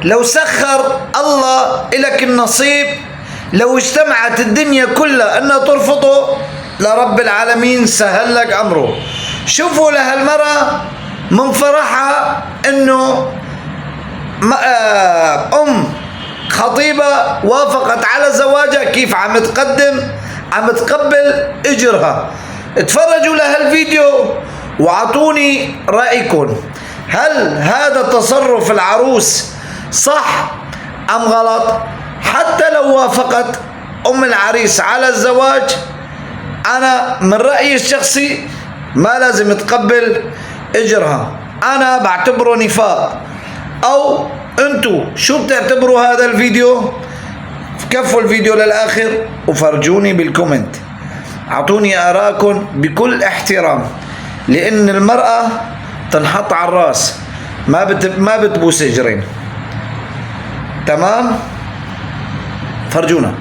لو سخر الله إلك النصيب، لو اجتمعت الدنيا كلها أنها ترفضه لرب العالمين سهل لك أمره. شوفوا لهالمرأة من فرحها أنه خطيبة وافقت على زواجها، كيف عم تقبل اجرها. اتفرجوا لهالفيديو واعطوني رأيكم، هل هذا تصرف العروس صح ام غلط؟ حتى لو وافقت العريس على الزواج، انا من رأيي الشخصي ما لازم تقبل اجرها، انا بعتبره نفاق. او انتو شو بتعتبروا هذا الفيديو؟ كفوا الفيديو للاخر وفرجوني بالكومنت، اعطوني اراءكم بكل احترام، لان المرأة تنحط على الراس، ما بتبوس اجرين. تمام؟ فرجونا.